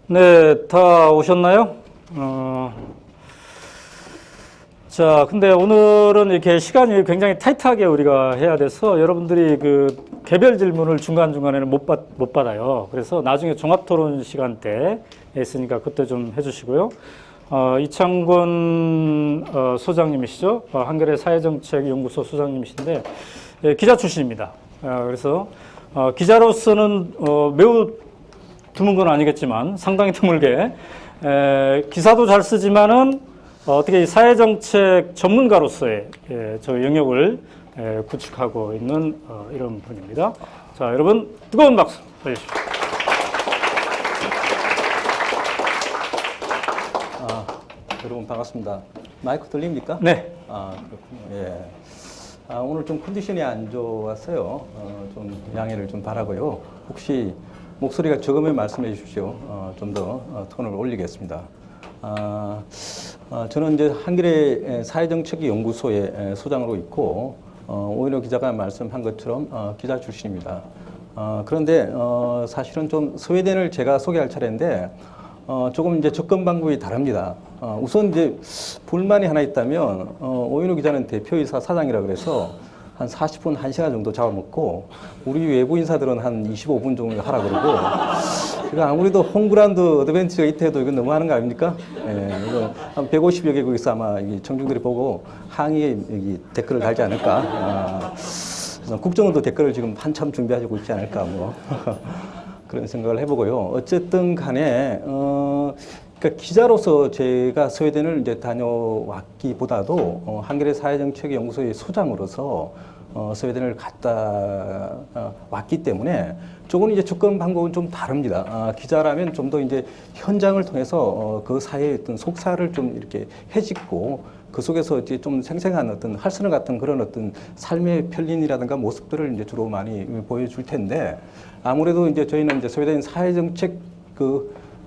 네, 다 오셨나요? 자, 근데 오늘은 이렇게 시간이 굉장히 타이트하게 우리가 해야 돼서 여러분들이 그 개별 질문을 중간중간에는 못 받아요. 그래서 나중에 종합토론 시간대에 있으니까 그때 좀 해주시고요. 이창권 소장님이시죠? 한겨레 사회정책연구소 소장님이신데 기자 출신입니다. 그래서 기자로서는 매우 드문 건 아니겠지만 상당히 드물게 기사도 잘 쓰지만은 어떻게 사회정책 전문가로서의 저 영역을 구축하고 있는 이런 분입니다. 자, 여러분 뜨거운 박수 보내주십시오. 여러분 반갑습니다. 마이크 들립니까? 네. 그렇군요. 예. 오늘 좀 컨디션이 안 좋았어요. 좀 양해를 좀 바라고요. 혹시 목소리가 적으면 말씀해 주십시오. 좀 더 톤을 올리겠습니다. 저는 이제 한겨레 사회정책연구소의 소장으로 있고, 오인호 기자가 말씀한 것처럼 기자 출신입니다. 그런데 사실은 좀 스웨덴을 제가 소개할 차례인데, 조금 이제 접근 방법이 다릅니다. 우선 이제 불만이 하나 있다면, 오인호 기자는 대표이사 사장이라 그래서 한 40분, 1시간 정도 잡아먹고, 우리 외부 인사들은 한 25분 정도 하라 그러고, 그러니까 아무래도 홈그라운드 어드벤처가 있대도 이건 너무하는 거 아닙니까? 예, 이거 한 150여 개국에서 아마 청중들이 보고 항의에 여기 댓글을 달지 않을까. 국정원도 댓글을 지금 한참 준비하고 있지 않을까, 뭐. 그런 생각을 해보고요. 어쨌든 간에, 그러니까 기자로서 제가 스웨덴을 이제 다녀왔기보다도 한겨레 사회정책연구소의 소장으로서 스웨덴을 갔다 왔기 때문에 조금 이제 접근 방법은 좀 다릅니다. 기자라면 좀 더 이제 현장을 통해서 그 사회의 어떤 속사를 좀 이렇게 헤집고 그 속에서 이제 좀 생생한 어떤 할스는 같은 그런 어떤 삶의 편린이라든가 모습들을 이제 주로 많이 보여줄 텐데 아무래도 이제 저희는 이제 스웨덴 사회정책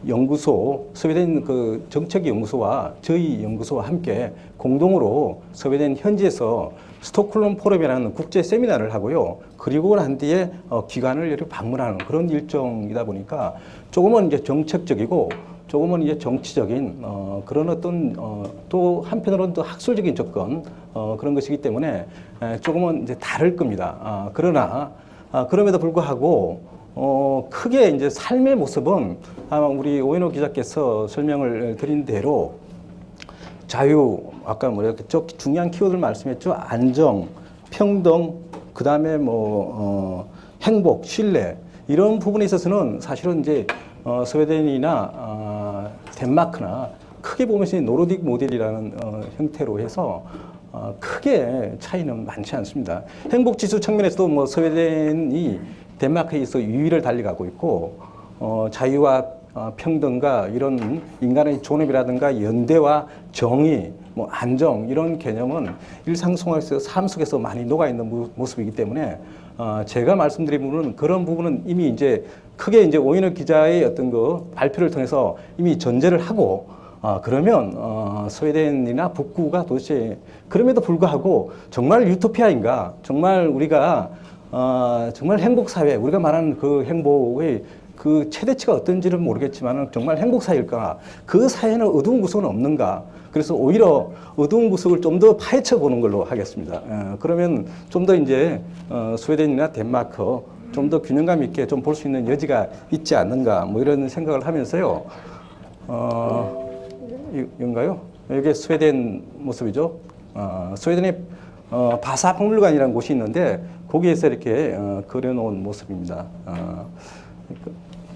연구소, 스웨덴 정책연구소와 저희 연구소와 함께 공동으로 스웨덴 현지에서 스톡홀름 포럼이라는 국제 세미나를 하고요. 그리고 난 뒤에 기관을 이렇게 방문하는 그런 일정이다 보니까 조금은 이제 정책적이고 조금은 이제 정치적인 그런 어떤 또 한편으로는 또 학술적인 접근 그런 것이기 때문에 조금은 이제 다를 겁니다. 그러나 그럼에도 불구하고 크게 이제 삶의 모습은 아마 우리 오인호 기자께서 설명을 드린 대로 자유, 아까 뭐랬죠? 중요한 키워드를 말씀했죠. 안정, 평등, 그 다음에 행복, 신뢰 이런 부분에 있어서는 사실은 이제 스웨덴이나 덴마크나 크게 보면 노르딕 모델이라는 형태로 해서 크게 차이는 많지 않습니다. 행복 지수 측면에서도 스웨덴이 덴마크에 있어 유위를 달려가고 있고 자유와 평등과 이런 인간의 존엄이라든가 연대와 정의, 안정 이런 개념은 일상생활에서 삶 속에서 많이 녹아 있는 모습이기 때문에 제가 말씀드린 부분은 그런 부분은 이미 이제 크게 이제 오인호 기자의 어떤 발표를 통해서 이미 전제를 하고 그러면 스웨덴이나 북구가 도대체 그럼에도 불구하고 정말 유토피아인가 정말 우리가 정말 행복 사회 우리가 말하는 그 행복의 그 최대치가 어떤지는 모르겠지만 정말 행복 사회일까? 그 사회는 어두운 구석은 없는가? 그래서 오히려 어두운 구석을 좀 더 파헤쳐 보는 걸로 하겠습니다. 그러면 좀 더 이제 스웨덴이나 덴마크 좀 더 균형감 있게 좀 볼 수 있는 여지가 있지 않는가? 뭐 이런 생각을 하면서요. 이건가요? 이게 스웨덴 모습이죠. 스웨덴의 바사박물관이라는 곳이 있는데 거기에서 이렇게 그려놓은 모습입니다.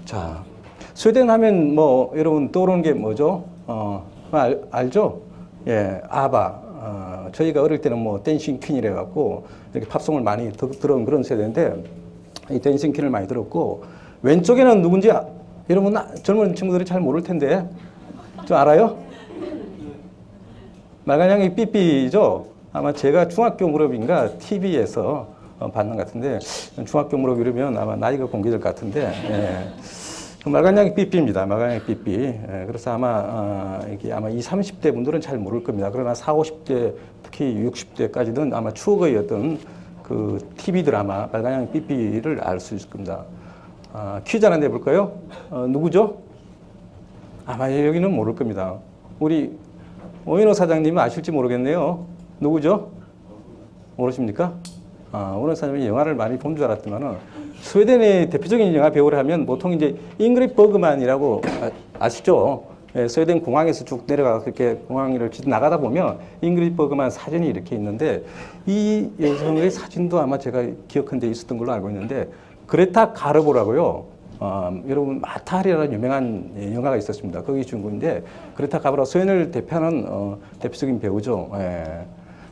자, 스웨덴 하면 여러분 떠오르는 게 뭐죠? 알죠? 예, 아바. 저희가 어릴 때는 댄싱 퀸이래 갖고 이렇게 팝송을 많이 들은 그런 세대인데 이 댄싱 퀸을 많이 들었고 왼쪽에는 누군지 여러분 젊은 친구들이 잘 모를 텐데 좀 알아요? 말간양이 삐삐죠? 아마 제가 중학교 무렵인가 TV에서 봤는 것 같은데 중학교 무렵 이러면 아마 나이가 공개될 것 같은데 예. 말간양이 삐삐입니다. 말간양이 삐삐. 예. 그래서 이게 아마 20, 30대 분들은 잘 모를 겁니다. 그러나 40, 50대 특히 60대까지는 아마 추억의 어떤 그 TV 드라마 말간양이 삐삐를 알 수 있을 겁니다. 퀴즈 하나 내볼까요? 누구죠? 아마 여기는 모를 겁니다. 우리 오인호 사장님은 아실지 모르겠네요. 누구죠? 모르십니까? 오인호 사장님이 영화를 많이 본 줄 알았지만은 스웨덴의 대표적인 영화 배우를 하면 보통 이제 잉그리 버그만이라고 아시죠? 예, 스웨덴 공항에서 쭉 내려가 그렇게 공항을 나가다 보면 잉그리 버그만 사진이 이렇게 있는데 이 여성의 사진도 아마 제가 기억한 데 있었던 걸로 알고 있는데 그레타 가르보라고요. 여러분 마타리라는 유명한 영화가 있었습니다. 거기 주인공인데 그레타 가르보 스웨덴을 대표하는 대표적인 배우죠. 예.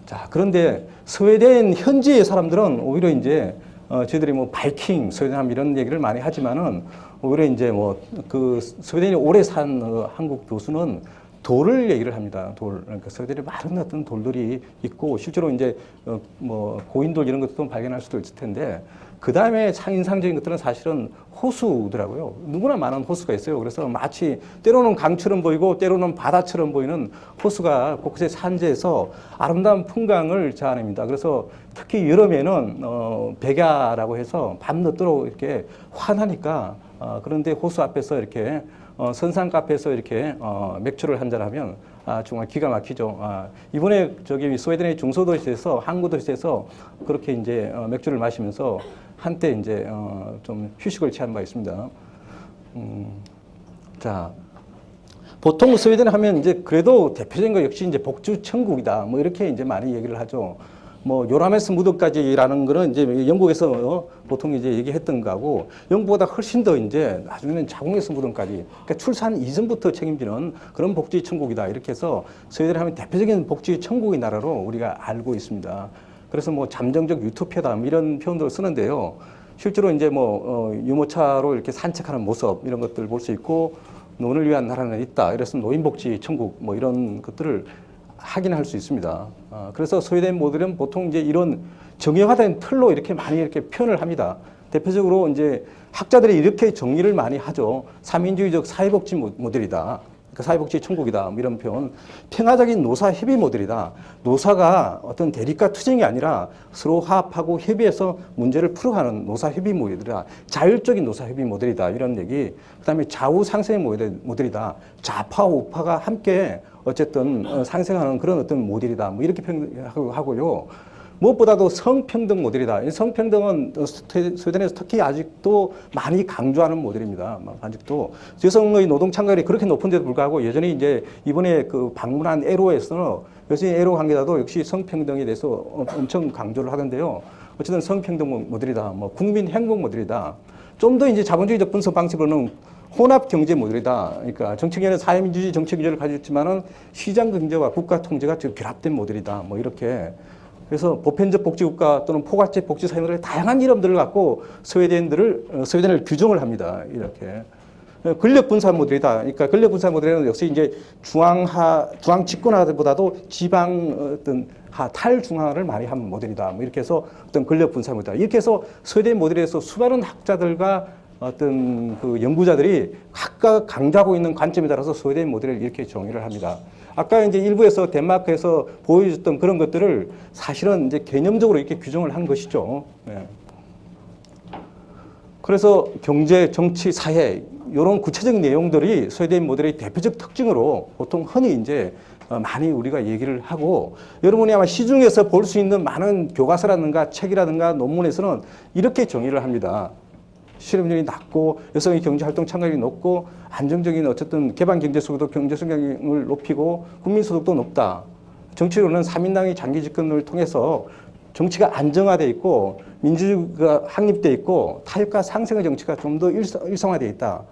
자, 그런데 스웨덴 현지의 사람들은 오히려 이제 저희들이 뭐 바이킹, 스웨덴함 이런 얘기를 많이 하지만은 오히려 이제 뭐 그 스웨덴이 오래 산 한국 교수는 돌을 얘기를 합니다. 돌. 그러니까 스웨덴에 많은 어떤 돌들이 있고 실제로 이제 뭐 고인돌 이런 것도 발견할 수도 있을 텐데 그 다음에 인상적인 것들은 사실은 호수더라고요. 누구나 많은 호수가 있어요. 그래서 마치 때로는 강처럼 보이고 때로는 바다처럼 보이는 호수가 곳곳의 산지에서 아름다운 풍광을 자아냅니다. 그래서 특히 여름에는 백야라고 해서 밤늦도록 이렇게 환하니까 그런데 호수 앞에서 이렇게 선상 카페에서 이렇게 맥주를 한잔하면 정말 기가 막히죠. 이번에 저기 스웨덴의 중소도시에서 항구 도시에서 그렇게 이제 맥주를 마시면서 한때 이제 좀 휴식을 취한 바 있습니다. 자, 보통 스웨덴 하면 이제 그래도 대표적인 거 역시 이제 복주 천국이다. 뭐 이렇게 이제 많이 얘기를 하죠. 뭐 요라메스 무덤까지라는 거는 이제 영국에서 보통 이제 얘기했던 거고 영국보다 훨씬 더 이제 나중에는 자궁에서 무덤까지 그러니까 출산 이전부터 책임지는 그런 복지 천국이다 이렇게 해서 스웨덴 하면 대표적인 복지 천국의 나라로 우리가 알고 있습니다. 그래서 뭐 잠정적 유토피아다 이런 표현들을 쓰는데요. 실제로 이제 뭐 유모차로 이렇게 산책하는 모습 이런 것들 볼 수 있고 노인을 위한 나라는 있다. 이래서 노인복지 천국 뭐 이런 것들을 확인할 수 있습니다. 그래서 스웨덴 모델은 보통 이제 이런 정형화된 틀로 이렇게 많이 이렇게 표현을 합니다. 대표적으로 이제 학자들이 이렇게 정리를 많이 하죠. 삼인주의적 사회복지 모델이다. 그러니까 사회복지 천국이다. 뭐 이런 표현. 평화적인 노사 협의 모델이다. 노사가 어떤 대립과 투쟁이 아니라 서로 화합하고 협의해서 문제를 풀어가는 노사 협의 모델이다. 자율적인 노사 협의 모델이다. 이런 얘기. 그다음에 좌우 상생의 모델이다. 좌파와 우파가 함께 어쨌든 상생하는 그런 어떤 모델이다. 뭐 이렇게 표현하고요. 무엇보다도 성평등 모델이다. 이 성평등은 스웨덴에서 특히 아직도 많이 강조하는 모델입니다. 아직도 여성의 노동 참가율이 그렇게 높은데도 불구하고 여전히 이제 이번에 그 방문한 에로에서는 여전히 에로 관계자도 역시 성평등에 대해서 엄청 강조를 하던데요. 어쨌든 성평등 모델이다. 뭐 국민 행복 모델이다. 좀 더 이제 자본주의적 분석 방식으로는 혼합 경제 모델이다. 그러니까 정책에는 사회민주주의 정책 기조를 가지고 있지만은 시장 경제와 국가 통제가 지금 결합된 모델이다. 뭐 이렇게. 그래서 보편적 복지국가 또는 포괄적 복지사회들의 다양한 이름들을 갖고 스웨덴을 규정을 합니다. 이렇게. 권력 분산 모델이다. 그러니까 권력 분산 모델은 역시 이제 중앙 집권화보다도 지방 어떤 탈중앙화를 많이 한 모델이다. 뭐 이렇게 해서 어떤 권력 분산 모델이다. 이렇게 해서 스웨덴 모델에서 수많은 학자들과 어떤 그 연구자들이 각각 강조하고 있는 관점에 따라서 스웨덴 모델을 이렇게 정의를 합니다. 아까 이제 일부에서 덴마크에서 보여줬던 그런 것들을 사실은 이제 개념적으로 이렇게 규정을 한 것이죠. 네. 그래서 경제, 정치, 사회 이런 구체적인 내용들이 스웨덴 모델의 대표적 특징으로 보통 흔히 이제 많이 우리가 얘기를 하고 여러분이 아마 시중에서 볼 수 있는 많은 교과서라든가 책이라든가 논문에서는 이렇게 정의를 합니다. 실업률이 낮고 여성의 경제활동 참가율이 높고 안정적인 어쨌든 개방경제 속에도 경제 성장을 높이고 국민소득도 높다. 정치로는 3인당의 장기 집권을 통해서 정치가 안정화되어 있고 민주주의가 확립되어 있고 타협과 상생의 정치가 좀 더 일성화되어 있다.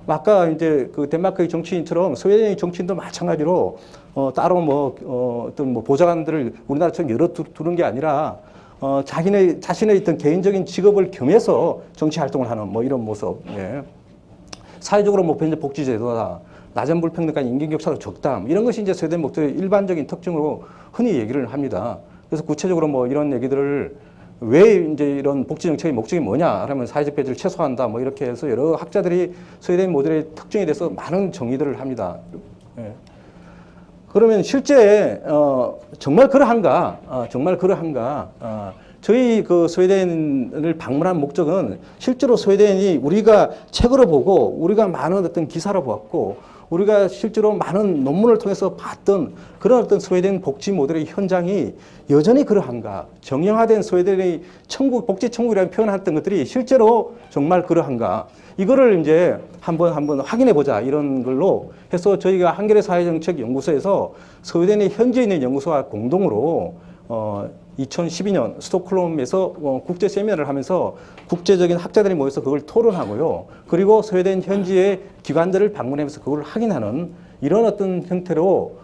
아까 이제 그 덴마크의 정치인처럼 스웨덴의 정치인도 마찬가지로 따로 어떤 보좌관들을 우리나라처럼 여러 두는 게 아니라 자신의 어떤 개인적인 직업을 겸해서 정치 활동을 하는 뭐 이런 모습. 예. 사회적으로 보편적 복지 제도다. 낮은 불평등과 인권 격차도 적다. 이런 것이 이제 스웨덴 목표의 일반적인 특징으로 흔히 얘기를 합니다. 그래서 구체적으로 뭐 이런 얘기들을 왜 이제 이런 복지 정책의 목적이 뭐냐 하면 사회적 배제를 최소화한다. 뭐 이렇게 해서 여러 학자들이 스웨덴 모델의 특징에 대해서 많은 정의들을 합니다. 예. 그러면 실제 정말 그러한가? 저희 그 스웨덴을 방문한 목적은 실제로 스웨덴이 우리가 책으로 보고 우리가 많은 어떤 기사로 보았고 우리가 실제로 많은 논문을 통해서 봤던 그런 어떤 스웨덴 복지 모델의 현장이 여전히 그러한가, 정형화된 스웨덴의 천국, 복지 천국이라는 표현했던 것들이 실제로 정말 그러한가, 이거를 이제 한번 확인해 보자, 이런 걸로 해서 저희가 한겨레 사회정책연구소에서 스웨덴의 현지에 있는 연구소와 공동으로 2012년 스톡홀름에서 국제 세미나를 하면서 국제적인 학자들이 모여서 그걸 토론하고요. 그리고 스웨덴 현지의 기관들을 방문하면서 그걸 확인하는 이런 어떤 형태로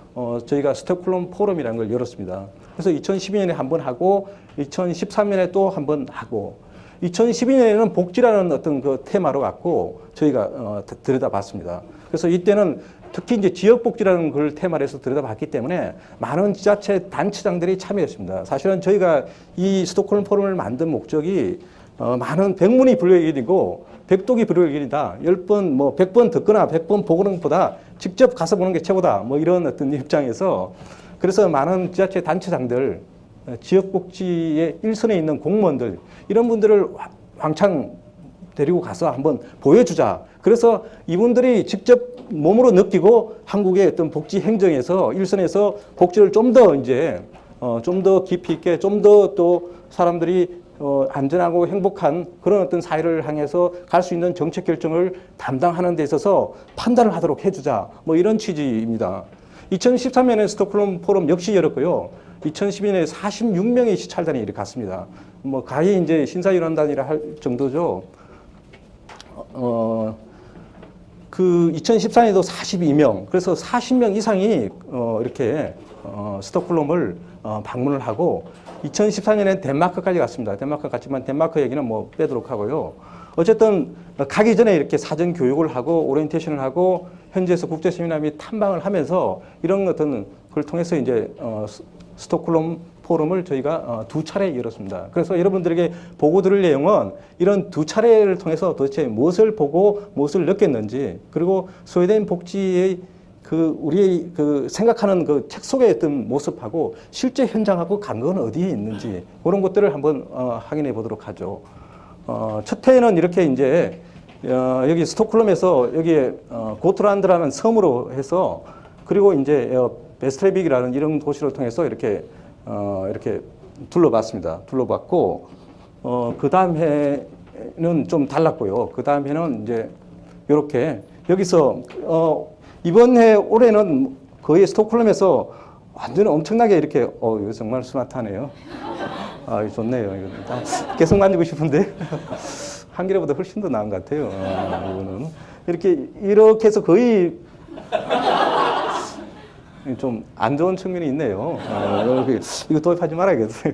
저희가 스톡홀름 포럼이라는 걸 열었습니다. 그래서 2012년에 한 번 하고 2013년에 또 한 번 하고 2012년에는 복지라는 어떤 그 테마로 갖고 저희가 들여다봤습니다. 그래서 이때는 특히 이제 지역복지라는 걸 테마로 해서 들여다봤기 때문에 많은 지자체 단체장들이 참여했습니다. 사실은 저희가 이 스톡홀름 포럼을 만든 목적이 많은 백문이 불여일견이고 백독이 불여일견이다. 10번, 뭐 100번 듣거나 100번 보는 것보다 직접 가서 보는 게 최고다. 뭐 이런 어떤 입장에서 그래서 많은 지자체 단체장들, 지역복지의 일선에 있는 공무원들 이런 분들을 왕창 데리고 가서 한번 보여주자. 그래서 이분들이 직접 몸으로 느끼고 한국의 어떤 복지 행정에서 일선에서 복지를 좀 더 이제 좀 더 깊이 있게 좀 더 또 사람들이 안전하고 행복한 그런 어떤 사회를 향해서 갈 수 있는 정책 결정을 담당하는 데 있어서 판단을 하도록 해주자. 뭐 이런 취지입니다. 2013년에 스톡홀름 포럼 역시 열었고요. 2012년에 46명의 시찰단이 이렇게 갔습니다. 뭐 가히 이제 심사위원단이라 할 정도죠. 그 2014년에도 42명, 그래서 40명 이상이 이렇게 스톡홀름을 방문을 하고 2014년에 덴마크까지 갔습니다. 덴마크 갔지만 덴마크 얘기는 뭐 빼도록 하고요. 어쨌든 가기 전에 이렇게 사전 교육을 하고 오리엔테이션을 하고 현지에서 국제 세미나 및 탐방을 하면서 이런 어떤 걸 통해서 이제 스톡홀름 포럼을 저희가 2차례 열었습니다. 그래서 여러분들에게 보고 들을 내용은 이런 2차례를 통해서 도대체 무엇을 보고 무엇을 느꼈는지, 그리고 스웨덴 복지의 그 우리의 그 생각하는 그 책 속에 있던 모습하고 실제 현장하고 간극은 어디에 있는지 그런 것들을 한번 확인해 보도록 하죠. 첫 해에는 이렇게 이제 여기 스톡홀름에서 여기에 고트란드라는 섬으로 해서 그리고 이제 베스트레빅이라는 이런 도시를 통해서 이렇게 둘러봤습니다. 둘러봤고, 그 다음 해는 좀 달랐고요. 그 다음 해는 이제 이렇게 여기서, 이번 해 올해는 거의 스톡홀름에서 완전 엄청나게 이렇게, 이거 정말 스마트하네요. 이거 좋네요. 이거 계속 만지고 싶은데. 한겨레보다 훨씬 더 나은 것 같아요. 이거는. 이렇게 해서 거의 좀 안 좋은 측면이 있네요. 이거 도입하지 말아야겠어요.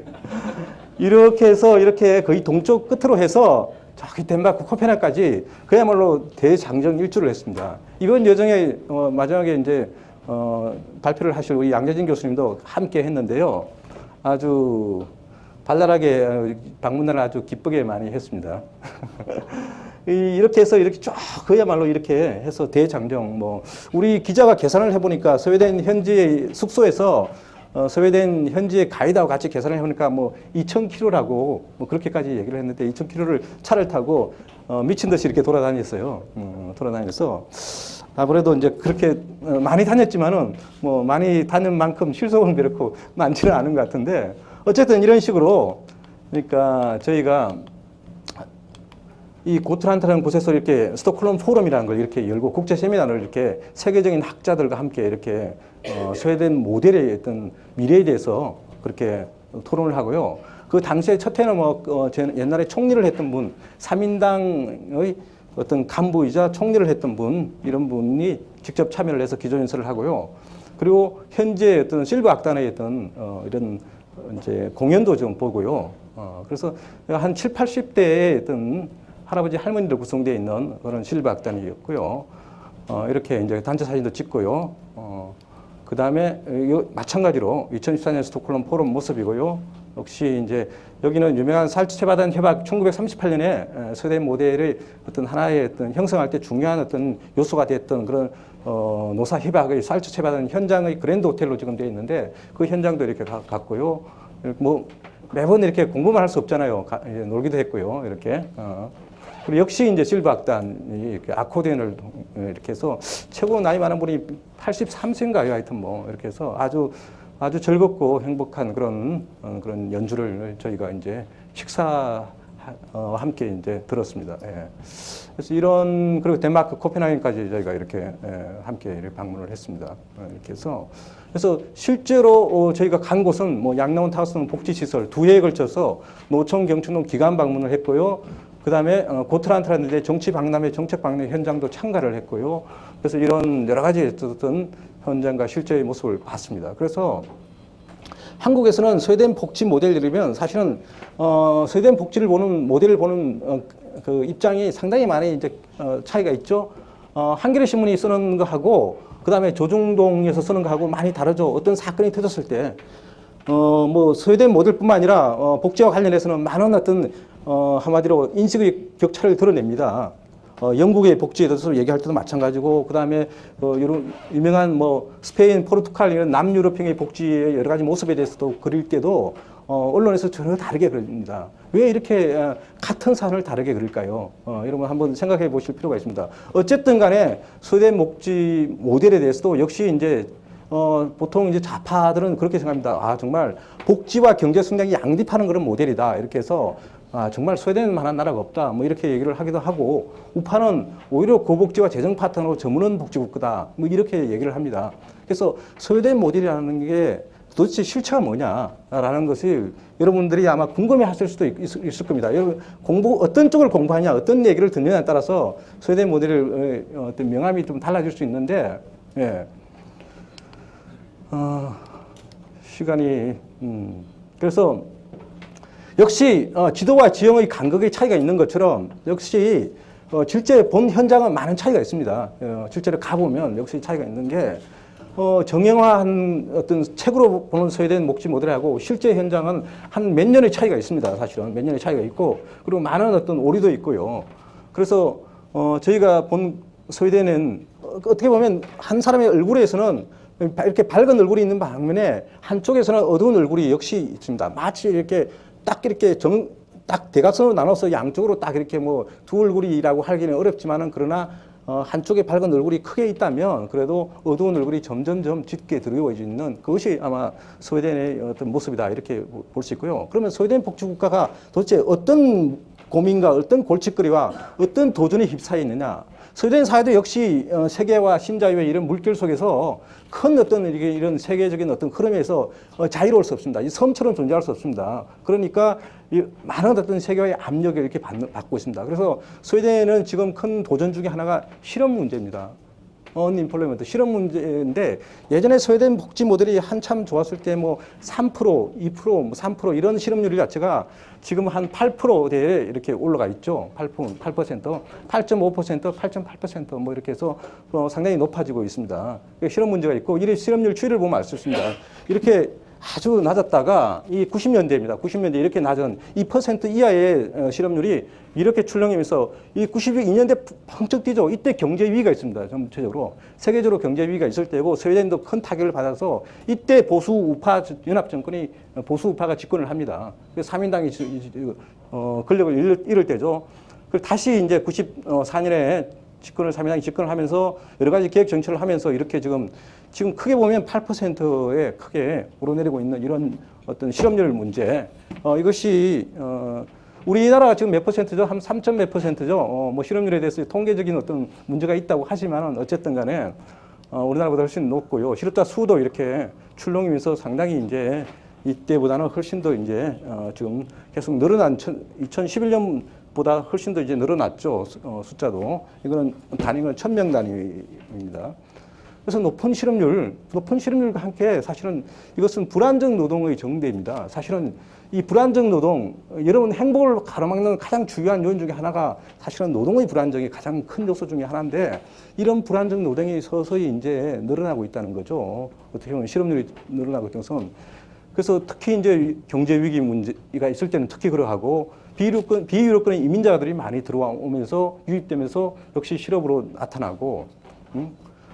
이렇게 해서 이렇게 거의 동쪽 끝으로 해서 저기 덴마크 코펜하겐까지 그야말로 대장정 일주를 했습니다. 이번 여정에 마지막에 이제 발표를 하실 우리 양재진 교수님도 함께 했는데요. 아주 발랄하게 방문을 아주 기쁘게 많이 했습니다. 이렇게 해서 이렇게 쫙 그야말로 이렇게 해서 대장정 뭐 우리 기자가 계산을 해보니까 스웨덴 현지의 숙소에서 스웨덴 현지의 가이드하고 같이 계산을 해보니까 뭐 2,000km라고 뭐 그렇게까지 얘기를 했는데 2,000km를 차를 타고 미친 듯이 이렇게 돌아다녔어요. 돌아다녀서 아무래도 이제 그렇게 많이 다녔지만은 뭐 많이 다닌 만큼 실속은 그렇고 많지는 않은 것 같은데 어쨌든 이런 식으로 그러니까 저희가 이 고트란트라는 곳에서 이렇게 스톡홀름 포럼이라는 걸 이렇게 열고 국제 세미나를 이렇게 세계적인 학자들과 함께 이렇게 스웨덴 모델의 어떤 미래에 대해서 그렇게 토론을 하고요. 그 당시에 첫 해는 뭐 옛날에 총리를 했던 분, 3인당의 어떤 간부이자 총리를 했던 분, 이런 분이 직접 참여를 해서 기조연설을 하고요. 그리고 현재 어떤 실버 악단의 어떤 이런 이제 공연도 좀 보고요. 그래서 한 7, 80대의 어떤 할아버지 할머니들 구성되어 있는 그런 실버 악단이었고요. 이렇게 이제 단체 사진도 찍고요. 그 다음에 마찬가지로 2014년 스톡홀름 포럼 모습이고요. 역시 이제 여기는 유명한 살츠체바단 협약 1938년에 스웨덴 모델의 어떤 하나의 어떤 형성할 때 중요한 어떤 요소가 됐던 그런 노사 협약의 살츠체바단 현장의 그랜드 호텔로 지금 되어 있는데 그 현장도 이렇게 갔고요. 뭐 매번 이렇게 공부만 할 수 없잖아요. 이제 놀기도 했고요. 이렇게. 그리고 역시 이제 실버 악단이 이렇게 아코디언을 이렇게 해서 최고 나이 많은 분이 83세인가요? 하여튼 뭐 이렇게 해서 아주 즐겁고 행복한 그런 연주를 저희가 이제 함께 이제 들었습니다. 예. 그래서 그리고 덴마크 코펜하겐까지 저희가 이렇게 함께 이렇게 방문을 했습니다. 이렇게 해서 그래서 실제로 저희가 간 곳은 뭐 양나원 타우스는 복지시설 2회에 걸쳐서 노총 경춘동 기관 방문을 했고요. 그 다음에 고트란트라는 데 정치 박람회, 정책 박람회 현장도 참가를 했고요. 그래서 이런 여러 가지 어떤 현장과 실제의 모습을 봤습니다. 그래서 한국에서는 스웨덴 복지 모델이라면 사실은 스웨덴 복지를 보는 모델을 보는 그 입장이 상당히 많이 이제 차이가 있죠. 한겨레 신문이 쓰는 거하고 그다음에 조중동에서 쓰는 거하고 많이 다르죠. 어떤 사건이 터졌을 때 뭐 스웨덴 모델뿐만 아니라 복지와 관련해서는 많은 어떤 한마디로 인식의 격차를 드러냅니다. 영국의 복지에 대해서 얘기할 때도 마찬가지고, 그 다음에 이런 유명한 뭐 스페인, 포르투갈 이런 남유럽형의 복지의 여러 가지 모습에 대해서도 그릴 때도 언론에서 전혀 다르게 그립니다. 왜 이렇게 같은 사안을 다르게 그릴까요? 여러분 한번 생각해 보실 필요가 있습니다. 어쨌든 간에 스웨덴 복지 모델에 대해서도 역시 이제 보통 이제 좌파들은 그렇게 생각합니다. 아, 정말 복지와 경제 성장이 양립하는 그런 모델이다. 이렇게 해서 정말 스웨덴만한 나라가 없다. 뭐 이렇게 얘기를 하기도 하고, 우파는 오히려 고복지와 재정 파트너로 저무는 복지국가다. 뭐 이렇게 얘기를 합니다. 그래서 스웨덴 모델이라는 게 도대체 실체가 뭐냐라는 것을 여러분들이 아마 궁금해 하실 수도 있을 겁니다. 어떤 쪽을 공부하냐, 어떤 얘기를 듣느냐에 따라서 스웨덴 모델의 어떤 명암이 좀 달라질 수 있는데, 예. 시간이, 그래서 역시 지도와 지형의 간극의 차이가 있는 것처럼 역시 실제 본 현장은 많은 차이가 있습니다. 실제로 가보면 역시 차이가 있는 게 정형화한 어떤 책으로 보는 스웨덴 복지 모델하고 실제 현장은 한 몇 년의 차이가 있습니다. 사실은 몇 년의 차이가 있고, 그리고 많은 어떤 오류도 있고요. 그래서 저희가 본 스웨덴은 어떻게 보면 한 사람의 얼굴에서는 이렇게 밝은 얼굴이 있는 반면에 한쪽에서는 어두운 얼굴이 역시 있습니다. 마치 이렇게 딱 대각선으로 나눠서 양쪽으로 딱 이렇게 뭐 두 얼굴이라고 하기는 어렵지만은, 그러나 한쪽에 밝은 얼굴이 크게 있다면 그래도 어두운 얼굴이 점점점 짙게 드러워지는 그것이 아마 스웨덴의 어떤 모습이다, 이렇게 볼 수 있고요. 그러면 스웨덴 복지국가가 도대체 어떤 고민과 어떤 골칫거리와 어떤 도전에 휩싸여 있느냐. 스웨덴 사회도 역시 세계와 신자유의 이런 물결 속에서 큰 어떤 이런 세계적인 어떤 흐름에서 자유로울 수 없습니다. 이 섬처럼 존재할 수 없습니다. 그러니까 많은 어떤 세계의 압력을 이렇게 받고 있습니다. 그래서 스웨덴은 지금 큰 도전 중에 하나가 실업 문제입니다. 언임플로이먼트 실업 문제인데, 예전에 스웨덴 복지 모델이 한참 좋았을 때 뭐 3%, 2%, 뭐 3% 이런 실업률 자체가 지금 한 8%대에 이렇게 올라가 있죠. 8%, 8%, 8.5%, 뭐 이렇게 해서 상당히 높아지고 있습니다. 실업 문제가 있고, 이 실업률 추이를 보면 알 수 있습니다. 이렇게 아주 낮았다가 이 90년대입니다. 90년대 이렇게 낮은 2% 이하의 실업률이 이렇게 출렁이면서 이 92년대 펑쩍 뛰죠. 이때 경제 위기가 있습니다. 전체적으로 세계적으로 경제 위기가 있을 때고, 스웨덴도 큰 타격을 받아서 이때 보수 우파 연합 정권이 보수 우파가 집권을 합니다. 3인당이 권력을 잃을 때죠. 그리고 다시 이제 94년에 3인당이 집권을 하면서 여러 가지 계획 정책을 하면서 이렇게 지금 크게 보면 8%에 크게 오르내리고 있는 이런 어떤 실업률 문제. 이것이 우리나라가 지금 몇 %죠? 한 3점 몇 %죠? 뭐 실업률에 대해서 통계적인 어떤 문제가 있다고 하지만은 어쨌든 간에 우리나라보다 훨씬 높고요. 실업자 수도 이렇게 출렁이면서 상당히 이제 이때보다는 훨씬 더 이제 지금 계속 늘어난 2011년보다 훨씬 더 이제 늘어났죠. 숫자도. 이거는 단위는 1000명 단위입니다. 그래서 높은 실업률과 함께 사실은 이것은 불안정 노동의 정대입니다. 사실은 이 불안정 노동, 여러분 행복을 가로막는 가장 중요한 요인 중에 하나가 사실은 노동의 불안정이 가장 큰 요소 중에 하나인데, 이런 불안정 노동이 서서히 이제 늘어나고 있다는 거죠. 어떻게 보면 실업률이 늘어나고 있는 것은. 그래서 특히 이제 경제 위기 문제가 있을 때는 특히 그러하고, 비유럽권의 이민자들이 많이 들어오면서 유입되면서 역시 실업으로 나타나고,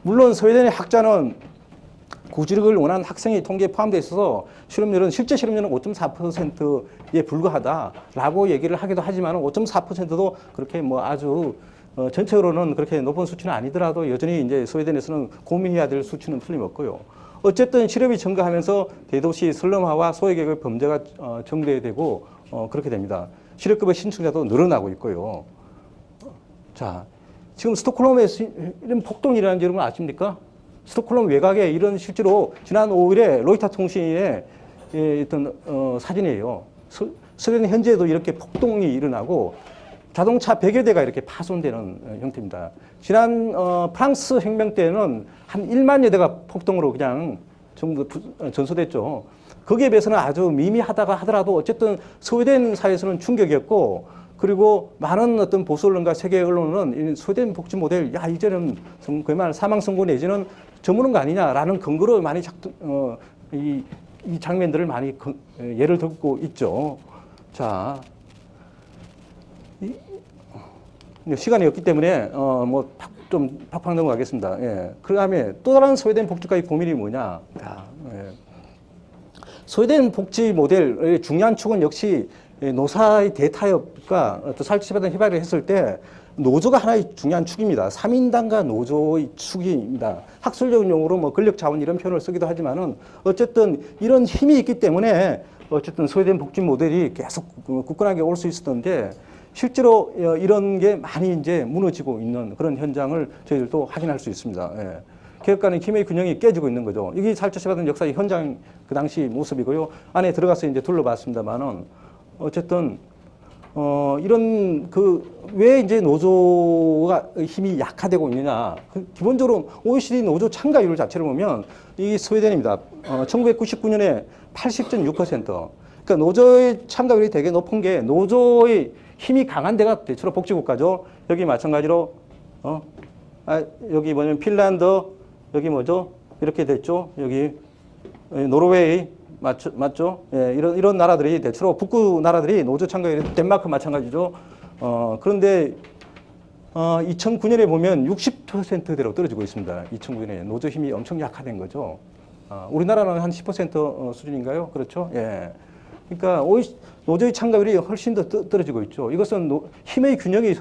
물론 스웨덴의 학자는 구직을 원하는 학생의 통계에 포함되어 있어서 실업률은 실제 실업률은 5.4%에 불과하다라고 얘기를 하기도 하지만 5.4%도 그렇게 뭐 아주 전체적으로는 그렇게 높은 수치는 아니더라도 여전히 이제 스웨덴에서는 고민해야 될 수치는 틀림없고요. 어쨌든 실업이 증가하면서 대도시 슬럼화와 소외계획의 범죄가 정대되고 그렇게 됩니다. 실업급여 신청자도 늘어나고 있고요. 자, 지금 스톡홀름에 이런 폭동이 일어난지 여러분 아십니까? 스톡홀름 외곽에 이런 실제로 지난 5일에 로이터 통신의 어떤 사진이에요. 스웨덴 현재에도 이렇게 폭동이 일어나고 자동차 100여 대가 이렇게 파손되는 형태입니다. 지난 프랑스 혁명 때는 한 1만여 대가 폭동으로 그냥 전부 전소됐죠. 거기에 비해서는 아주 미미하다가 하더라도 어쨌든 스웨덴 사회에서는 충격이었고 그리고 많은 어떤 보수 언론과 세계 언론은 스웨덴 복지 모델, 야, 이제는 그야말로 사망 선고 내지는 저무는 거 아니냐라는 근거로 많이 이 장면들을 많이 예를 들고 있죠. 자, 시간이 없기 때문에 뭐 좀 팍팍 넘어가겠습니다. 예. 그 다음에 또 다른 스웨덴 복지과의 고민이 뭐냐? 예. 스웨덴 복지 모델의 중요한 축은 역시 노사의 대타협과 또 살치받은 협약을 했을 때 노조가 하나의 중요한 축입니다. 3인당과 노조의 축입니다. 학술적인 용어로 뭐 근력 자원 이런 표현을 쓰기도 하지만은 어쨌든 이런 힘이 있기 때문에 어쨌든 스웨덴 복지 모델이 계속 굳건하게 올 수 있었던데 실제로 이런 게 많이 이제 무너지고 있는 그런 현장을 저희들도 확인할 수 있습니다. 예. 개혁 간의 힘의 균형이 깨지고 있는 거죠. 이게 살처시받은 역사의 현장 그 당시 모습이고요. 안에 들어가서 이제 둘러봤습니다만은 어쨌든 이런 왜 이제 노조가 힘이 약화되고 있느냐. 기본적으로 OECD 노조 참가율 자체를 보면 이 스웨덴입니다. 1999년에 80.6%. 그러니까 노조의 참가율이 되게 높은 게 노조의 힘이 강한 데가 대체로 복지국가죠. 여기 마찬가지로 여기 뭐냐면 핀란드, 여기 뭐죠? 이렇게 됐죠. 여기 노르웨이 맞죠? 예, 이런 나라들이 대체로 북구 나라들이 노조 참가율이 덴마크 마찬가지죠. 그런데 2009년에 보면 60%대로 떨어지고 있습니다. 2009년에 노조 힘이 엄청 약화된 거죠. 우리나라는 한 10% 수준인가요? 그렇죠? 예. 그러니까 노조의 참가율이 훨씬 더 떨어지고 있죠. 이것은 힘의 균형이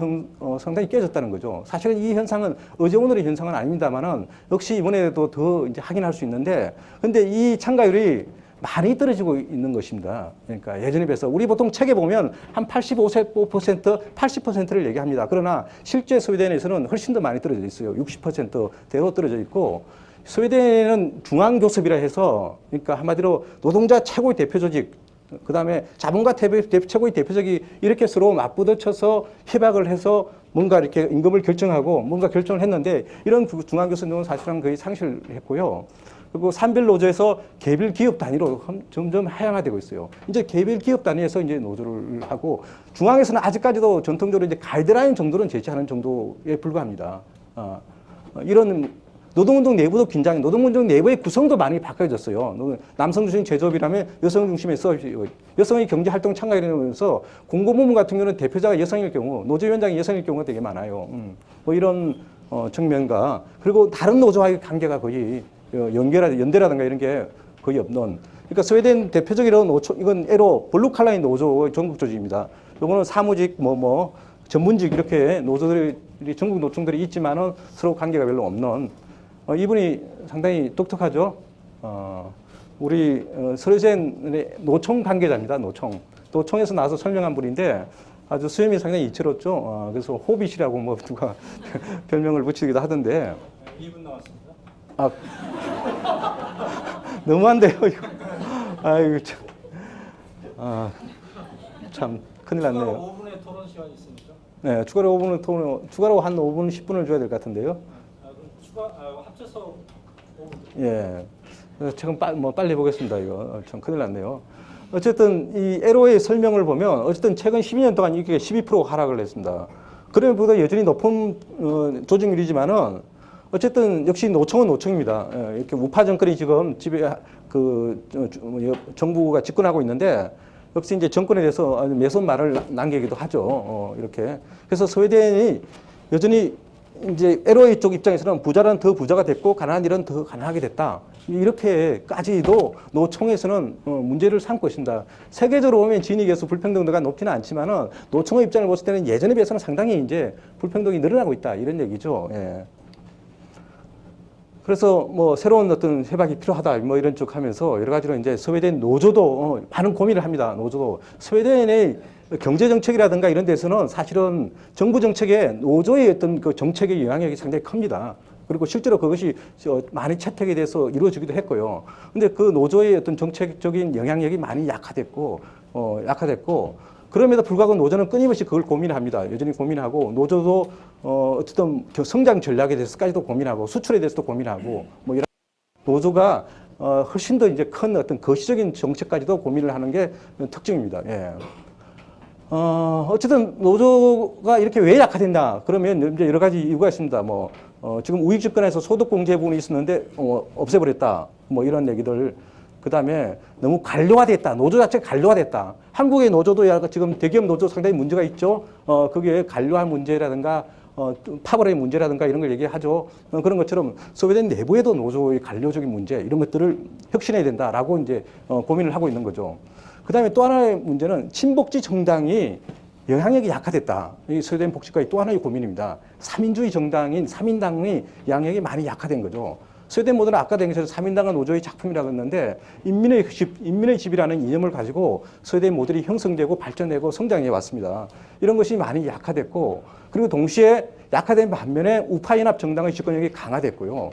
상당히 깨졌다는 거죠. 사실은 이 현상은 어제 오늘의 현상은 아닙니다만은 역시 이번에도 더 이제 확인할 수 있는데, 근데 이 참가율이 많이 떨어지고 있는 것입니다. 그러니까 예전에 비해서 우리 보통 책에 보면 한 85%, 80%를 얘기합니다. 그러나 실제 스웨덴에서는 훨씬 더 많이 떨어져 있어요. 60%대로 떨어져 있고, 스웨덴은 중앙교섭이라 해서, 그러니까 한마디로 노동자 최고의 대표 조직, 그 다음에 자본가 최고의 대표적이 이렇게 서로 맞부딪혀서 협약을 해서 뭔가 이렇게 임금을 결정하고 뭔가 결정을 했는데, 이런 중앙교섭은 사실은 거의 상실했고요. 그리고 산별 노조에서 개별 기업 단위로 점점 하향화되고 있어요. 이제 개별 기업 단위에서 이제 노조를 하고, 중앙에서는 아직까지도 전통적으로 이제 가이드라인 정도는 제시하는 정도에 불과합니다. 이런 노동운동 내부도 긴장이, 노동운동 내부의 구성도 많이 바뀌어졌어요. 남성 중심 제조업이라면 여성 중심의 여성의 경제활동 참가이러면서 공공부문 같은 경우는 대표자가 여성일 경우, 노조위원장이 여성일 경우가 되게 많아요. 뭐 이런 측면과, 그리고 다른 노조와의 관계가 거의 연대라든가 이런 게 거의 없는. 그러니까 스웨덴 대표적인 노조, 이건 에로 블루칼라인 노조의 전국 조직입니다. 요거는 사무직, 전문직 이렇게 노조들이, 전국 노총들이 있지만은 서로 관계가 별로 없는. 이분이 상당히 똑똑하죠. 우리 스웨덴의 노총 관계자입니다. 노총에서 나와서 설명한 분인데 아주 수염이 상당히 이채롭죠. 그래서 호빗이라고 누가 별명을 붙이기도 하던데. 2분 나왔습니다. 너무한데요, 이거. 아이고, 참, 큰일 났네요. 추가로 5분의 토론 시간이 있습니까? 네, 추가로 한 5분, 10분을 줘야 될 것 같은데요. 그럼 합쳐서 5분. 예. 지금 빨리 보겠습니다, 이거. 참 큰일 났네요. 어쨌든, 이 LO의 설명을 보면, 어쨌든 최근 12년 동안 이게 12% 하락을 했습니다. 그럼보다 여전히 높은 조직률이지만은, 어쨌든 역시 노총은 노총입니다. 이렇게 우파 정권이 지금 정부가 집권하고 있는데, 역시 이제 정권에 대해서 매손 말을 남기기도 하죠. 이렇게. 그래서 스웨덴이 여전히 이제 LOA 쪽 입장에서는 부자는 더 부자가 됐고 가난한 일은 더 가난하게 됐다. 이렇게까지도 노총에서는 문제를 삼고 있습니다. 세계적으로 보면 진익에서 불평등도가 높지는 않지만은 노총의 입장을 봤을 때는 예전에 비해서는 상당히 이제 불평등이 늘어나고 있다 이런 얘기죠. 예. 그래서 뭐 새로운 어떤 협약이 필요하다 뭐 이런 쪽 하면서 여러 가지로 이제 스웨덴 노조도 많은 고민을 합니다. 노조도 스웨덴의 경제 정책이라든가 이런 데서는 사실은 정부 정책에 노조의 어떤 그 정책의 영향력이 상당히 큽니다. 그리고 실제로 그것이 많이 채택이 돼서 이루어지기도 했고요. 근데 그 노조의 어떤 정책적인 영향력이 많이 약화됐고 그럼에도 불구하고 노조는 끊임없이 그걸 고민합니다. 여전히 고민하고 노조도 어쨌든 성장 전략에 대해서까지도 고민하고 수출에 대해서도 고민하고 뭐 이런 노조가 훨씬 더 이제 큰 어떤 거시적인 정책까지도 고민을 하는 게 특징입니다. 예. 어쨌든 노조가 이렇게 왜 약화된다? 그러면 이제 여러 가지 이유가 있습니다. 뭐 지금 우익 집권에서 소득 공제 부분이 있었는데 없애버렸다. 뭐 이런 얘기들. 그 다음에 너무 관료화됐다. 노조 자체가 관료화됐다. 한국의 노조도 지금 대기업 노조 상당히 문제가 있죠. 거기에 관료화 문제라든가 파벌의 문제라든가 이런 걸 얘기하죠. 그런 것처럼 스웨덴 내부에도 노조의 관료적인 문제 이런 것들을 혁신해야 된다라고 이제 고민을 하고 있는 거죠. 그 다음에 또 하나의 문제는 친복지 정당이 영향력이 약화됐다. 이 스웨덴 복지가의 또 하나의 고민입니다. 3인주의 정당인 3인당의 영향력이 많이 약화된 거죠. 스웨덴 모델은 아까 얘기해서 3인당은 노조의 작품이라고 했는데 인민의 집이라는 이념을 가지고 스웨덴 모델이 형성되고 발전되고 성장해 왔습니다. 이런 것이 많이 약화됐고 그리고 동시에 약화된 반면에 우파연합 정당의 집권력이 강화됐고요.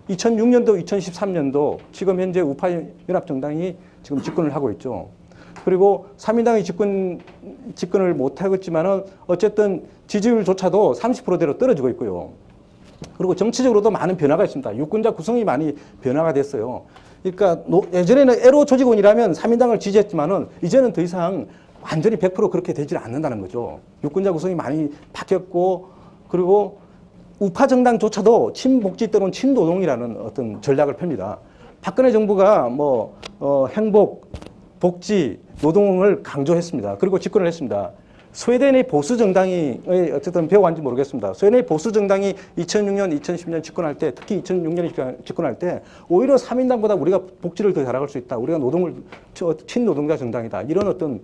2006년도, 2013년도 지금 현재 우파연합 정당이 지금 집권을 하고 있죠. 그리고 3인당이 집권을 못하고 있지만은 어쨌든 지지율조차도 30%대로 떨어지고 있고요. 그리고 정치적으로도 많은 변화가 있습니다. 유권자 구성이 많이 변화가 됐어요. 그러니까 예전에는 애로 조직원이라면 3인당을 지지했지만은 이제는 더 이상 완전히 100% 그렇게 되지 않는다는 거죠. 유권자 구성이 많이 바뀌었고 그리고 우파 정당조차도 친복지 또는 친노동이라는 어떤 전략을 펴니다. 박근혜 정부가 뭐 행복, 복지, 노동을 강조했습니다. 그리고 집권을 했습니다. 스웨덴의 보수 정당이 어쨌든 배워왔는지 모르겠습니다. 스웨덴의 보수 정당이 2006년, 2010년 집권할 때, 특히 2006년에 집권할 때 오히려 3인당보다 우리가 복지를 더 잘할 수 있다. 우리가 친노동자 정당이다. 이런 어떤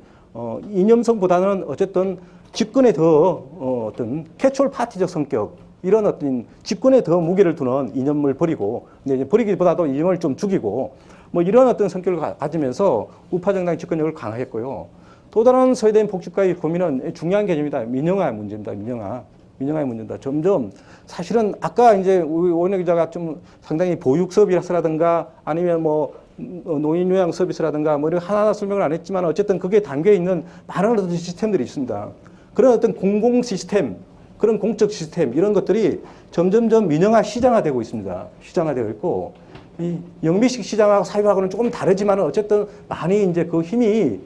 이념성보다는 어쨌든 집권에 더 어떤 캐치올 파티적 성격 이런 어떤 집권에 더 무게를 두는 이념을 버리고 이제 버리기보다도 이념을 좀 죽이고 뭐 이런 어떤 성격을 가지면서 우파 정당의 집권력을 강화했고요. 또 다른 스웨덴 복지가의 고민은 중요한 개념이다. 민영화 문제입니다. 민영화의 문제입니다. 점점 사실은 아까 이제 우리 오은혜 기자가 좀 상당히 보육 서비스라든가 아니면 뭐 노인 요양 서비스라든가 뭐 이런 하나하나 설명을 안 했지만 어쨌든 그게 담겨 있는 많은 어떤 시스템들이 있습니다. 그런 어떤 공공 시스템, 그런 공적 시스템 이런 것들이 점점점 민영화 시장화되고 있습니다. 시장화되고 있고 이 영미식 시장하고 사회화하고는 조금 다르지만 어쨌든 많이 이제 그 힘이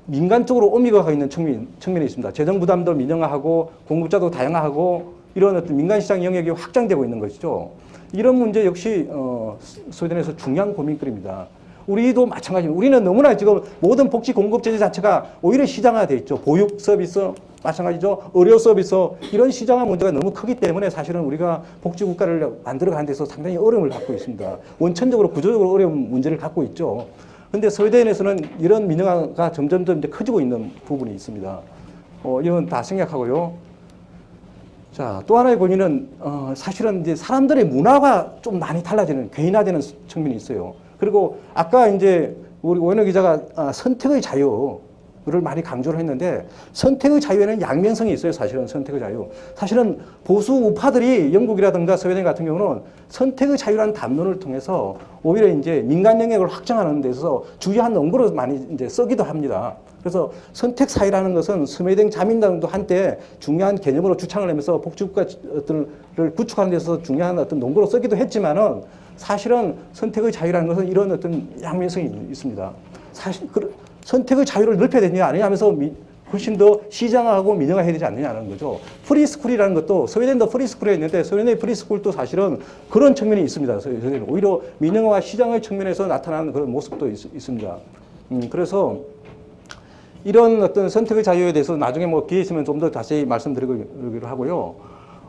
민간 쪽으로 옮겨가 있는 측면이 있습니다. 재정 부담도 민영화하고 공급자도 다양화하고 이런 어떤 민간 시장 영역이 확장되고 있는 것이죠. 이런 문제 역시 스웨덴에서 중요한 고민거리입니다. 우리도 마찬가지입니다. 우리는 너무나 지금 모든 복지 공급 제재 자체가 오히려 시장화돼 있죠. 보육 서비스 마찬가지죠. 의료 서비스 이런 시장화 문제가 너무 크기 때문에 사실은 우리가 복지 국가를 만들어가는 데서 상당히 어려움을 갖고 있습니다. 원천적으로 구조적으로 어려운 문제를 갖고 있죠. 그런데 스웨덴에서는 이런 민영화가 점점점 이제 커지고 있는 부분이 있습니다. 이건 다 생략하고요. 자, 또 하나의 고민은 사실은 이제 사람들의 문화가 좀 많이 달라지는 개인화되는 측면이 있어요. 그리고 아까 이제 우리 오은혜 기자가 선택의 자유를 많이 강조를 했는데 선택의 자유에는 양면성이 있어요. 사실은 선택의 자유. 사실은 보수 우파들이 영국이라든가 스웨덴 같은 경우는 선택의 자유라는 담론을 통해서 오히려 이제 민간 영역을 확장하는 데서 주요한 언구로 많이 이제 쓰기도 합니다. 그래서 선택 사회라는 것은 스웨덴 자민당도 한때 중요한 개념으로 주창을 하면서 복지국가들을 구축하는 데서 중요한 어떤 논거로 쓰기도 했지만은 사실은 선택의 자유라는 것은 이런 어떤 양면성이 있습니다. 사실 선택의 자유를 넓혀야 되느냐 아니냐 하면서 훨씬 더 시장화하고 민영화해야 되지 않느냐는 거죠. 프리스쿨이라는 것도 스웨덴도 프리스쿨이 있는데 스웨덴의 프리스쿨도 사실은 그런 측면이 있습니다. 오히려 민영화와 시장의 측면에서 나타나는 그런 모습도 있습니다. 그래서 이런 어떤 선택의 자유에 대해서 나중에 뭐 기회 있으면 좀 더 자세히 말씀드리기로 하고요.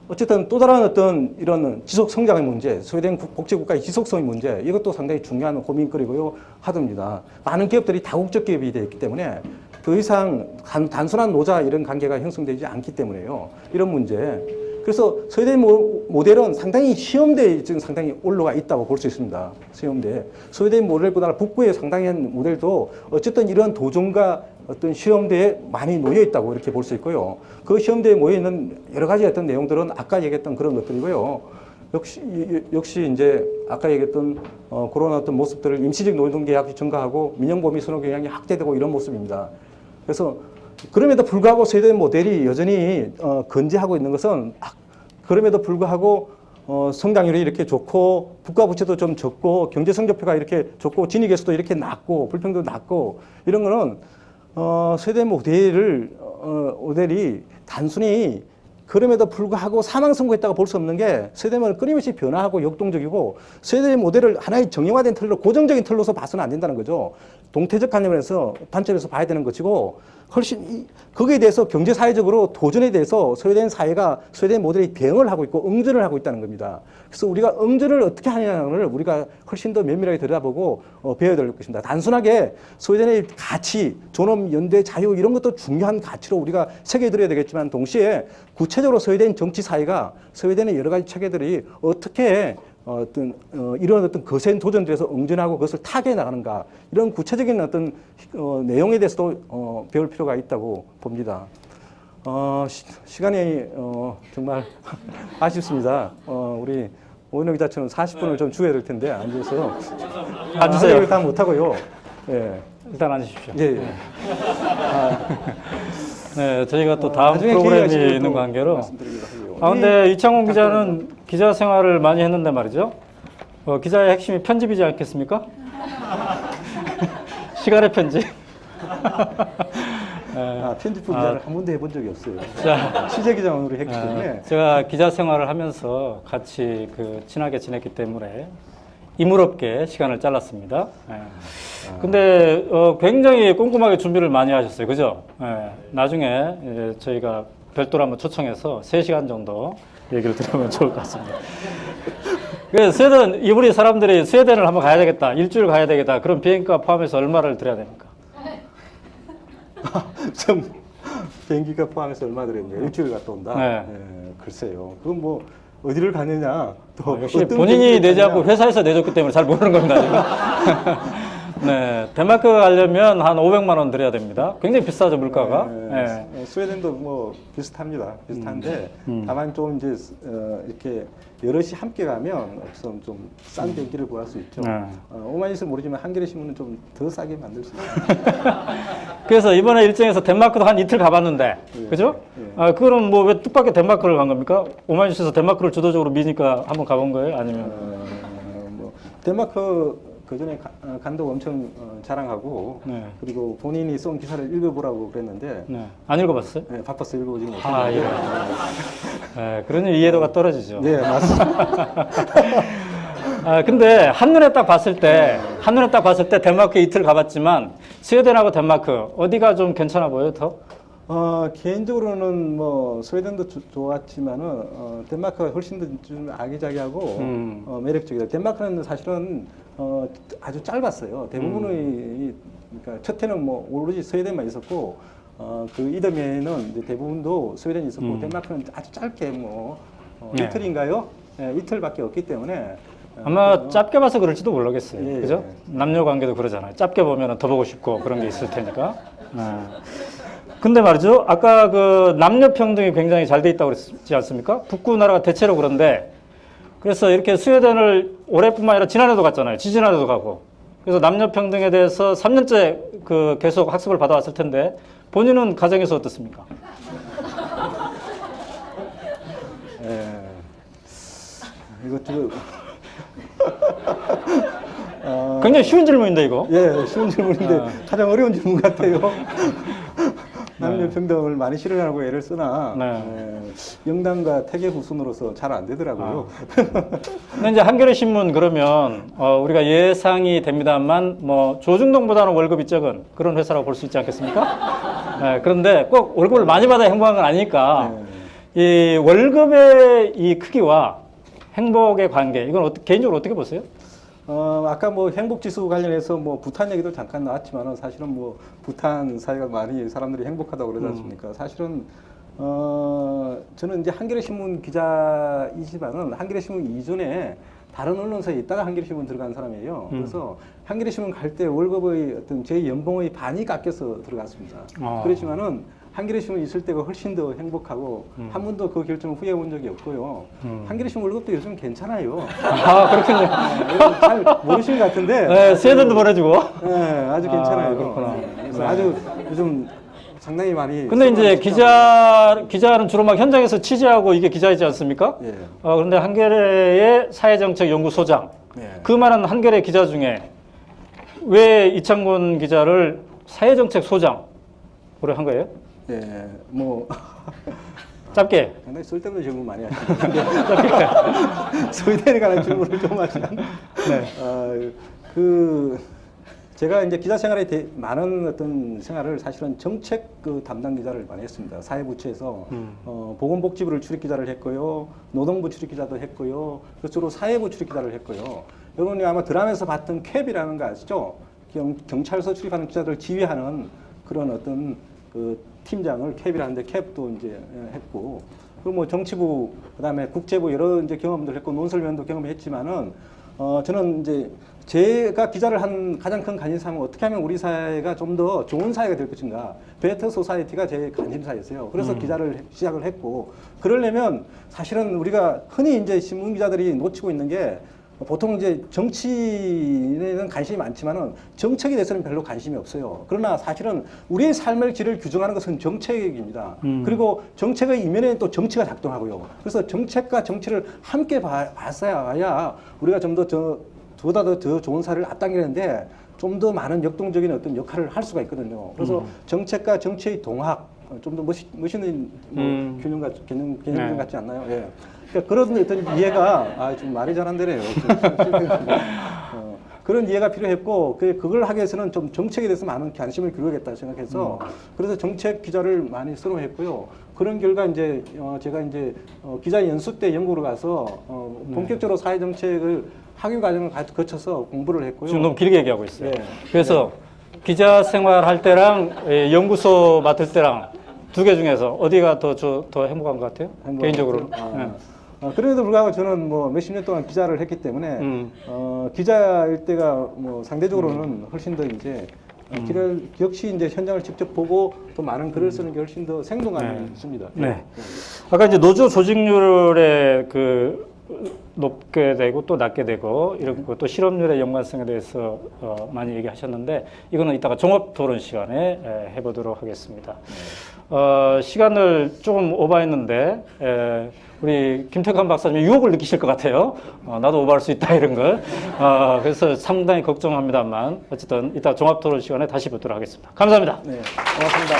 어쨌든 또 다른 어떤 이런 지속 성장의 문제, 스웨덴 복지국가의 지속성의 문제, 이것도 상당히 중요한 고민거리고요, 하드입니다. 많은 기업들이 다국적 기업이 되어 있기 때문에 더 이상 단순한 노자 이런 관계가 형성되지 않기 때문에요. 이런 문제. 그래서 스웨덴 모델은 상당히 시험대에 지금 상당히 올라가 있다고 볼 수 있습니다. 시험대. 스웨덴 모델보다 북부의 상당한 모델도 어쨌든 이런 도전과 어떤 시험대에 많이 놓여 있다고 이렇게 볼 수 있고요. 그 시험대에 모여 있는 여러 가지 어떤 내용들은 아까 얘기했던 그런 것들이고요. 역시 이제 아까 얘기했던 그런 어떤 모습들을 임시직 노동계약이 증가하고 민영범위 선호 경향이 확대되고 이런 모습입니다. 그래서 그럼에도 불구하고 스웨덴 모델이 여전히 건재하고 있는 것은 그럼에도 불구하고 성장률이 이렇게 좋고 부가 부채도 좀 적고 경제 성적표가 이렇게 좋고 진위계수도 이렇게 낮고 불평도 낮고 이런 거는 스웨덴 모델이 단순히 그럼에도 불구하고 사망 선고했다고 볼 수 없는 게 스웨덴은 끊임없이 변화하고 역동적이고 스웨덴 모델을 하나의 정형화된 틀로 고정적인 틀로서 봐서는 안 된다는 거죠. 동태적 관점에서 봐야 되는 것이고 훨씬 거기에 대해서 경제 사회적으로 도전에 대해서 스웨덴 사회가 스웨덴 모델이 대응을 하고 있고 응전을 하고 있다는 겁니다. 그래서 우리가 응전을 어떻게 하냐를 우리가 훨씬 더 면밀하게 들여다보고 배워야 될 것입니다. 단순하게 스웨덴의 가치, 존엄, 연대, 자유 이런 것도 중요한 가치로 우리가 새겨 들어야 되겠지만 동시에 구체적으로 스웨덴 정치 사회가 스웨덴의 여러 가지 체계들이 어떻게 이런 어떤 거센 도전들에서 응전하고 그것을 타개해 나가는가 이런 구체적인 어떤 내용에 대해서도 배울 필요가 있다고 봅니다. 시간이 정말 아쉽습니다. 우리 오인호 기자처럼 40분을 좀 주어야 될 텐데 앉으세요. 다 못하고요. 예. 일단 앉으십시오. 예, 예. 네, 저희가 또 다음 프로그램이 있는 관계로. 근데 이창훈 기자는 기자 생활을 많이 했는데 말이죠. 기자의 핵심이 편집이지 않겠습니까? 시간의 편집. 편집부 기자를 한 번도 해본 적이 없어요. 취재 기자만으로 했기 때문에. 제가 기자 생활을 하면서 같이 친하게 지냈기 때문에 이물없게 시간을 잘랐습니다. 근데 굉장히 꼼꼼하게 준비를 많이 하셨어요. 그죠? 나중에 이제 저희가 별도로 한번 초청해서 3시간 정도 얘기를 들으면 좋을 것 같습니다. 그래서 스웨덴, 우리 사람들이 스웨덴을 한번 가야 되겠다, 일주일 가야 되겠다, 그럼 비행기가 포함해서 얼마를 들여야 됩니까? 비행기가 포함해서 얼마 들었냐? 일주일 갔다 온다? 네. 글쎄요. 그건 뭐, 어디를 가느냐, 또. 역시 본인이 내지 않고 회사에서 내줬기 때문에 잘 모르는 겁니다. 네, 덴마크 가려면 한 500만 원 들여야 됩니다. 굉장히 비싸죠, 물가가. 네. 스웨덴도 뭐 비슷합니다. 비슷한데 다만 좀 이제 이렇게 여럿이 함께 가면 우선 좀 싼 비행기를 구할 수 있죠. 오마이뉴스 모르지만 한겨레 신문은 좀 더 싸게 만들 수 있어요. 그래서 이번에 일정에서 덴마크도 한 이틀 가봤는데, 그죠? 그거는 뭐 왜 뜻밖의 덴마크를 간 겁니까? 오마이뉴스에서 덴마크를 주도적으로 미니까 한번 가본 거예요? 아니면? 뭐 덴마크 그 전에 간다고 엄청 자랑하고 그리고 본인이 쏜 기사를 읽어보라고 그랬는데 안 읽어봤어요? 네, 바빠서 읽어보지 못했는데 예. 그러니 이해도가 떨어지죠. 네, 맞습니다. 근데 한눈에 딱 봤을 때 덴마크 이틀 가봤지만 스웨덴하고 덴마크 어디가 좀 괜찮아 보여요, 더? 개인적으로는 뭐 스웨덴도 좋았지만은 덴마크가 훨씬 더 좀 아기자기하고 매력적이다. 덴마크는 사실은 아주 짧았어요. 대부분의 그러니까 첫 해는 뭐 오로지 스웨덴만 있었고 그 이듬해에는 이제 대부분도 스웨덴이 있었고 덴마크는 아주 짧게 뭐 이틀인가요? 네, 이틀밖에 없기 때문에 아마 짧게 봐서 그럴지도 모르겠어요. 그죠? 남녀 관계도 그러잖아요. 짧게 보면 더 보고 싶고 그런 게 있을 테니까. 근데 말이죠. 아까 남녀 평등이 굉장히 잘 돼 있다고 그랬지 않습니까? 북구 나라가 대체로 그런데 그래서 이렇게 스웨덴을 올해뿐만 아니라 지난해도 갔잖아요. 지지난해도 가고. 그래서 남녀 평등에 대해서 3년째 계속 학습을 받아왔을 텐데 본인은 가정에서 어떻습니까? 이것도 굉장히 쉬운 질문인데 이거. 예, 쉬운 질문인데 가장 어려운 질문 같아요. 남녀 평등을 많이 실현하고 애를 쓰나 영단과 태계 후순으로서 잘 안 되더라고요. 근데 이제 한겨레 신문 그러면 우리가 예상이 됩니다만 뭐 조중동보다는 월급이 적은 그런 회사라고 볼 수 있지 않겠습니까? 네, 그런데 꼭 월급을 많이 받아 행복한 건 아니니까 네. 이 월급의 이 크기와 행복의 관계 이건 개인적으로 어떻게 보세요? 아까 뭐 행복지수 관련해서 뭐 부탄 얘기도 잠깐 나왔지만은 사실은 뭐 부탄 사회가 많이 사람들이 행복하다고 그러지 않습니까? 사실은 저는 이제 한겨레 신문 기자이지만은 한겨레 신문 이전에 다른 언론사에 있다가 한겨레 신문 들어간 사람이에요. 그래서 한겨레 신문 갈 때 월급의 어떤 제 연봉의 반이 깎여서 들어갔습니다. 그렇지만은 한겨레 신문 있을 때가 훨씬 더 행복하고 한 번도 그 결정을 후회해 본 적이 없고요. 한겨레 신문 월급도 요즘 괜찮아요. 아, 그렇군요. 잘 모르시는 것 같은데. 네, 세전도 보내주고. 네, 아주 괜찮아요. 그렇구나. 그래서 아주 요즘 상당히 많이. 근데 이제 기자는 주로 막 현장에서 취재하고 이게 기자이지 않습니까? 예. 그런데 한겨레의 사회정책연구소장, 예. 그 많은 한겨레 기자 중에 왜 이창곤 기자를 사회정책소장으로 한 거예요? 예, 뭐 짧게. 상당히 쓸데없는 질문 많이 하시는데 소위대에 관한 질문을 좀 하시면 제가 이제 기자 생활에 많은 어떤 생활을 사실은 정책 그 담당 기자를 많이 했습니다. 사회부처에서 보건복지부를 출입 기자를 했고요, 노동부 출입 기자도 했고요, 주로 사회부 출입 기자를 했고요. 여러분이 아마 드라마에서 봤던 캡이라는 거 아시죠? 경찰서 출입하는 기자들 지휘하는 그런 어떤 그 팀장을 캡이라는데 캡도 이제 했고, 그리고 뭐 정치부, 그다음에 국제부 여러 이제 경험들 했고 논설위원도 경험했지만은 저는 이제 제가 기자를 한 가장 큰 관심사는 어떻게 하면 우리 사회가 좀 더 좋은 사회가 될 것인가, 베터 소사이티가 제 관심사였어요. 그래서 기자를 시작을 했고, 그러려면 사실은 우리가 흔히 이제 신문 기자들이 놓치고 있는 게 보통 이제 정치에는 관심이 많지만은 정책에 대해서는 별로 관심이 없어요. 그러나 사실은 우리의 삶의 질을 규정하는 것은 정책입니다. 그리고 정책의 이면에는 또 정치가 작동하고요. 그래서 정책과 정치를 함께 봤어야 우리가 좀 더 보다 더 좋은 사회를 앞당기는데 좀 더 많은 역동적인 어떤 역할을 할 수가 있거든요. 그래서 정책과 정치의 동학, 좀 더 멋있는 뭐 개념 같지 않나요? 예. 그러니까 그런 어떤 이해가 좀 말이 잘 안 되네요. 그런 이해가 필요했고 그걸 하기 위해서는 좀 정책에 대해서 많은 관심을 기울여야겠다 생각해서 그래서 정책 기자를 많이 선호했고요. 그런 결과 이제 제가 이제 기자 연수 때 영국으로 가서 본격적으로 사회 정책을 학위 과정을 거쳐서 공부를 했고요. 지금 너무 길게 얘기하고 있어요. 네. 그래서 기자 생활할 때랑 연구소 맡을 때랑 두 개 중에서 어디가 더 행복한 것 같아요? 개인적으로. 그럼에도 불구하고 저는 뭐 몇십 년 동안 기자를 했기 때문에 기자일 때가 뭐 상대적으로는 훨씬 더 이제 역시 이제 현장을 직접 보고 또 많은 글을 쓰는 게 훨씬 더 생동감이 있습니다. 네. 아까 이제 노조 조직률에 그 높게 되고 또 낮게 되고 이런 거 또 실업률의 연관성에 대해서 많이 얘기하셨는데 이거는 이따가 종합 토론 시간에 해보도록 하겠습니다. 시간을 조금 오버했는데 우리 김태관 박사님 유혹을 느끼실 것 같아요. 나도 오버할 수 있다 이런 걸. 그래서 상당히 걱정합니다만 어쨌든 이따 종합 토론 시간에 다시 뵙도록 하겠습니다. 감사합니다. 네, 고맙습니다.